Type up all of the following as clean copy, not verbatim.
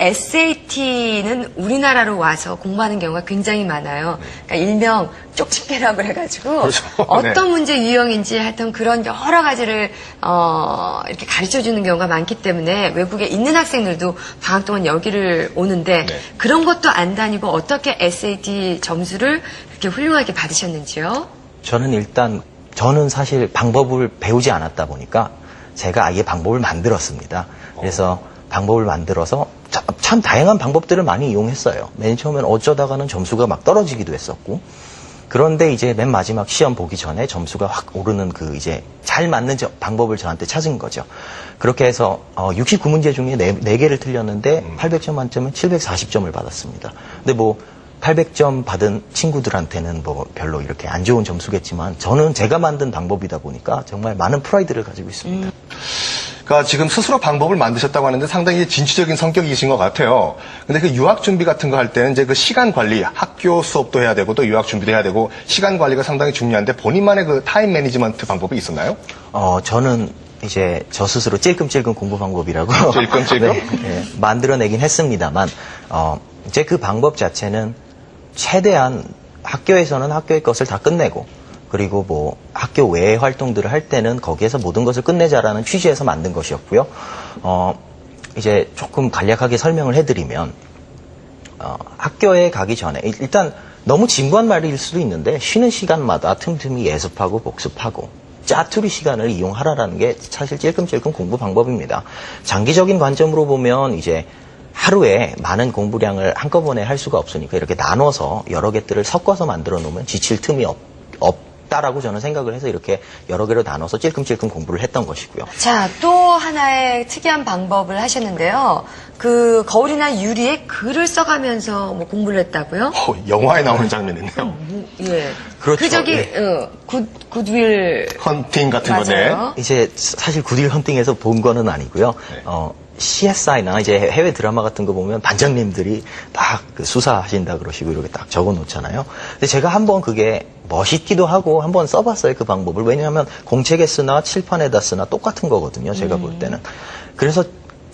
SAT는 우리나라로 와서 공부하는 경우가 굉장히 많아요. 그러니까 일명 쪽집게라고 해가지고 그렇죠. 어떤 네. 문제 유형인지 하여튼 그런 여러 가지를 이렇게 가르쳐주는 경우가 많기 때문에 외국에 있는 학생들도 방학 동안 여기를 오는데 네. 그런 것도 안 다니고 어떻게 SAT 점수를 그렇게 훌륭하게 받으셨는지요? 저는 사실 방법을 배우지 않았다 보니까 제가 아예 방법을 만들었습니다. 그래서 방법을 만들어서 참 다양한 방법들을 많이 이용했어요. 맨 처음엔 어쩌다가는 점수가 막 떨어지기도 했었고, 그런데 이제 맨 마지막 시험 보기 전에 점수가 확 오르는 이제 잘 맞는 방법을 저한테 찾은 거죠. 그렇게 해서 69문제 중에 4개를 틀렸는데 800점 만점은 740점을 받았습니다. 근데 800점 받은 친구들한테는 별로 이렇게 안 좋은 점수겠지만 저는 제가 만든 방법이다 보니까 정말 많은 프라이드를 가지고 있습니다. 그러니까 지금 스스로 방법을 만드셨다고 하는데 상당히 진취적인 성격이신 것 같아요. 근데 그 유학 준비 같은 거 할 때는 이제 그 시간 관리, 학교 수업도 해야 되고 또 유학 준비도 해야 되고 시간 관리가 상당히 중요한데 본인만의 그 타임 매니지먼트 방법이 있었나요? 저는 이제 저 스스로 찔끔찔끔 공부 방법이라고 찔끔찔끔? 네, 만들어내긴 했습니다만 이제 그 방법 자체는 최대한 학교에서는 학교의 것을 다 끝내고 그리고 학교 외의 활동들을 할 때는 거기에서 모든 것을 끝내자라는 취지에서 만든 것이었고요. 이제 조금 간략하게 설명을 해드리면 학교에 가기 전에 일단 너무 진부한 말일 수도 있는데 쉬는 시간마다 틈틈이 예습하고 복습하고 짜투리 시간을 이용하라라는 게 사실 찔끔찔끔 공부 방법입니다. 장기적인 관점으로 보면 이제 하루에 많은 공부량을 한꺼번에 할 수가 없으니까 이렇게 나눠서 여러 개들을 섞어서 만들어 놓으면 지칠 틈이 없다라고 저는 생각을 해서 이렇게 여러 개로 나눠서 찔끔찔끔 공부를 했던 것이고요. 자, 또 하나의 특이한 방법을 하셨는데요. 그 거울이나 유리에 글을 써가면서 공부를 했다고요? 영화에 나오는 장면이네요. 예. 그렇죠. 굿윌 헌팅 같은 맞아요. 거네. 이제 사실 굿윌 헌팅에서 본 거는 아니고요. 네. CSI나 이제 해외 드라마 같은 거 보면 반장님들이 딱 수사하신다 그러시고 이렇게 딱 적어 놓잖아요. 근데 제가 한번 그게 멋있기도 하고 한번 써봤어요, 그 방법을. 왜냐하면 공책에 쓰나 칠판에다 쓰나 똑같은 거거든요, 제가 볼 때는. 그래서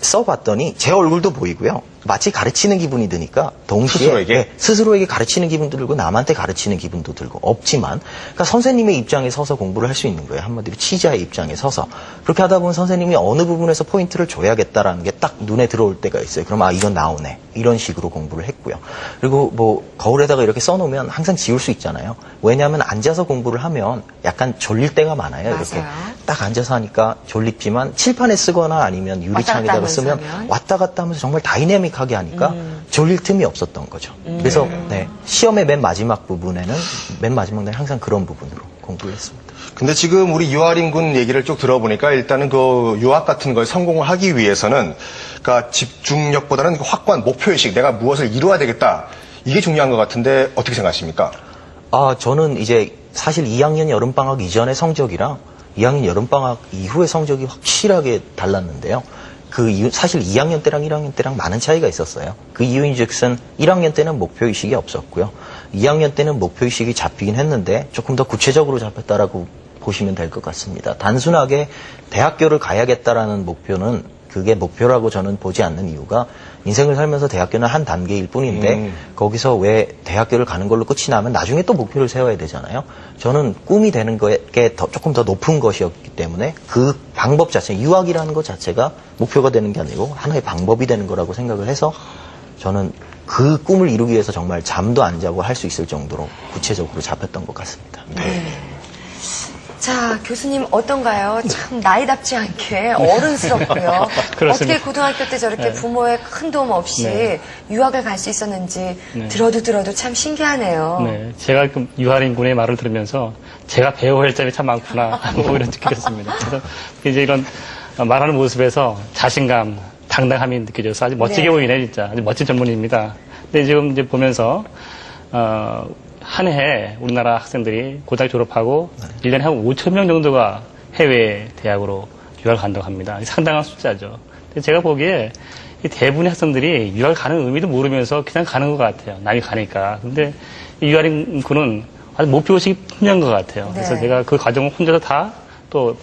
써봤더니 제 얼굴도 보이고요. 마치 가르치는 기분이 드니까 동시에 스스로에게 가르치는 기분도 들고 남한테 가르치는 기분도 들고 없지만 그러니까 선생님의 입장에 서서 공부를 할 수 있는 거예요. 한마디로 치자의 입장에 서서. 그렇게 하다 보면 선생님이 어느 부분에서 포인트를 줘야겠다라는 게 딱 눈에 들어올 때가 있어요. 그럼 이건 나오네. 이런 식으로 공부를 했고요. 그리고 거울에다가 이렇게 써놓으면 항상 지울 수 있잖아요. 왜냐하면 앉아서 공부를 하면 약간 졸릴 때가 많아요. 이렇게 딱 앉아서 하니까 졸립지만 칠판에 쓰거나 아니면 유리창에다가 쓰면 왔다 갔다 하면서 정말 다이내믹하게 하니까 졸릴 틈이 없었던 거죠. 그래서 시험의 맨 마지막 부분에는 맨 마지막 날 항상 그런 부분으로 공부를 했습니다. 근데 지금 우리 유아린 군 얘기를 쭉 들어보니까 일단은 그 유학 같은 걸 성공을 하기 위해서는 그러니까 집중력보다는 확고한 목표의식, 내가 무엇을 이루어야 되겠다. 이게 중요한 것 같은데 어떻게 생각하십니까? 저는 이제 사실 2학년 여름방학 이전의 성적이랑 2학년 여름방학 이후의 성적이 확실하게 달랐는데요. 그 이유, 사실 2학년 때랑 1학년 때랑 많은 차이가 있었어요. 그 이유인즉슨 1학년 때는 목표의식이 없었고요. 2학년 때는 목표의식이 잡히긴 했는데 조금 더 구체적으로 잡혔다라고 보시면 될 것 같습니다. 단순하게 대학교를 가야겠다라는 목표는 그게 목표라고 저는 보지 않는 이유가 인생을 살면서 대학교는 한 단계일 뿐인데 거기서 왜 대학교를 가는 걸로 끝이 나면 나중에 또 목표를 세워야 되잖아요. 저는 꿈이 되는 게 조금 더 높은 것이었기 때문에 그 방법 자체, 유학이라는 것 자체가 목표가 되는 게 아니고 하나의 방법이 되는 거라고 생각을 해서 저는 그 꿈을 이루기 위해서 정말 잠도 안 자고 할 수 있을 정도로 구체적으로 잡혔던 것 같습니다. 자, 교수님 어떤가요? 참 나이답지 않게 어른스럽고요. 어떻게 고등학교 때 저렇게 부모의 큰 도움 없이 유학을 갈 수 있었는지 들어도 참 신기하네요. 네, 제가 유아린 군의 말을 들으면서 제가 배워야 할 점이 참 많구나 이런 느꼈습니다. 그래서 이제 이런 말하는 모습에서 자신감, 당당함이 느껴져서 아주 멋지게 보이네 진짜. 아주 멋진 전문입니다. 근데 지금 이제 보면서 한 해 우리나라 학생들이 고등학교 졸업하고 1년에 한 5천 명 정도가 해외 대학으로 유학을 간다고 합니다. 상당한 숫자죠. 근데 제가 보기에 이 대부분의 학생들이 유학을 가는 의미도 모르면서 그냥 가는 것 같아요. 남이 가니까. 근데 이 유아린 군은 아주 목표의식이 분명한 것 같아요. 그래서 제가 그 과정을 혼자서 다 또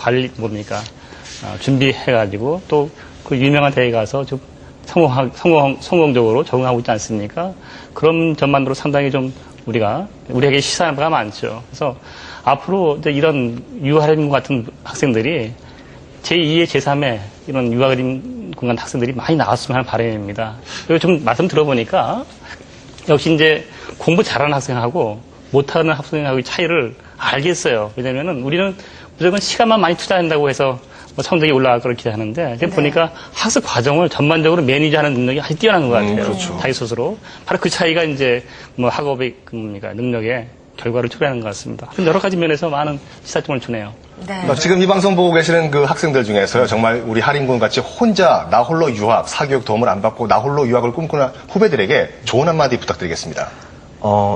준비해가지고 또 그 유명한 대회에 가서 좀 성공적으로 적응하고 있지 않습니까? 그런 점만으로 상당히 좀 우리에게 시사한 바가 많죠. 그래서 앞으로 이제 이런 유아인군 같은 학생들이 제2의 제3의 이런 유아인군 같은 학생들이 많이 나왔으면 하는 바람입니다. 그리고 좀 말씀 들어보니까 역시 이제 공부 잘하는 학생하고 못하는 학생하고의 차이를 알겠어요. 왜냐면은 우리는 무조건 시간만 많이 투자한다고 해서 뭐 성적이 올라갈 걸 기대하는데 지금 보니까 학습 과정을 전반적으로 매니지하는 능력이 아주 뛰어난 것 같아요. 그렇죠. 자기 스스로. 바로 그 차이가 이제 뭐 학업의 능력의 결과를 초래하는 것 같습니다. 여러 가지 면에서 많은 시사점을 주네요. 네. 지금 이 방송 보고 계시는 그 학생들 중에서요, 정말 우리 할인군 같이 혼자 나 홀로 유학, 사교육 도움을 안 받고 나 홀로 유학을 꿈꾸는 후배들에게 좋은 한마디 부탁드리겠습니다.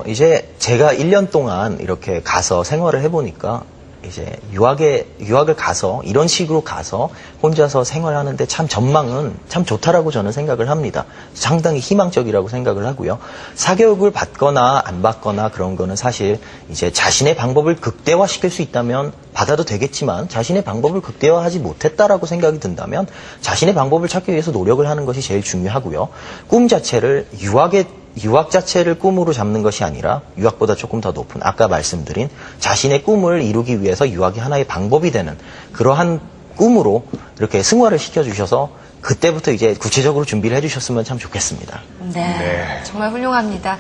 이제 제가 1년 동안 이렇게 가서 생활을 해보니까 이제 유학을 가서 이런 식으로 가서 혼자서 생활하는데 참 전망은 참 좋다라고 저는 생각을 합니다. 상당히 희망적이라고 생각을 하고요. 사교육을 받거나 안 받거나 그런 거는 사실 이제 자신의 방법을 극대화시킬 수 있다면 받아도 되겠지만 자신의 방법을 극대화하지 못했다라고 생각이 든다면 자신의 방법을 찾기 위해서 노력을 하는 것이 제일 중요하고요. 꿈 자체를 유학 자체를 꿈으로 잡는 것이 아니라 유학보다 조금 더 높은 아까 말씀드린 자신의 꿈을 이루기 위해서 유학이 하나의 방법이 되는 그러한 꿈으로 이렇게 승화를 시켜주셔서 그때부터 이제 구체적으로 준비를 해주셨으면 참 좋겠습니다. 네. 정말 훌륭합니다.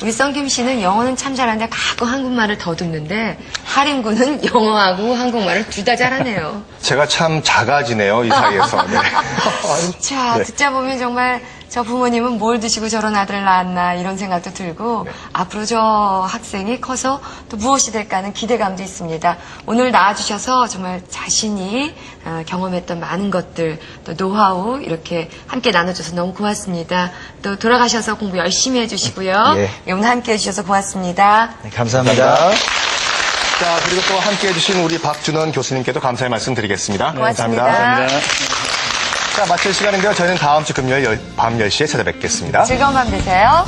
우리 썬김 씨는 영어는 참 잘하는데 가끔 한국말을 더듬는데 할인군은 영어하고 한국말을 둘 다 잘하네요. 제가 참 작아지네요, 이 사이에서. 네. 자, 네. 듣자 보면 정말 저 부모님은 뭘 드시고 저런 아들을 낳았나 이런 생각도 들고 앞으로 저 학생이 커서 또 무엇이 될까 하는 기대감도 있습니다. 오늘 나와주셔서 정말 자신이 경험했던 많은 것들 또 노하우 이렇게 함께 나눠줘서 너무 고맙습니다. 또 돌아가셔서 공부 열심히 해주시고요. 예. 오늘 함께 해주셔서 고맙습니다. 네, 감사합니다. 자, 그리고 또 함께 해주신 우리 박준원 교수님께도 감사의 말씀 드리겠습니다. 고맙습니다. 감사합니다. 자, 마칠 시간인데요. 저희는 다음 주 금요일 밤 10시에 찾아뵙겠습니다. 즐거운 밤 되세요.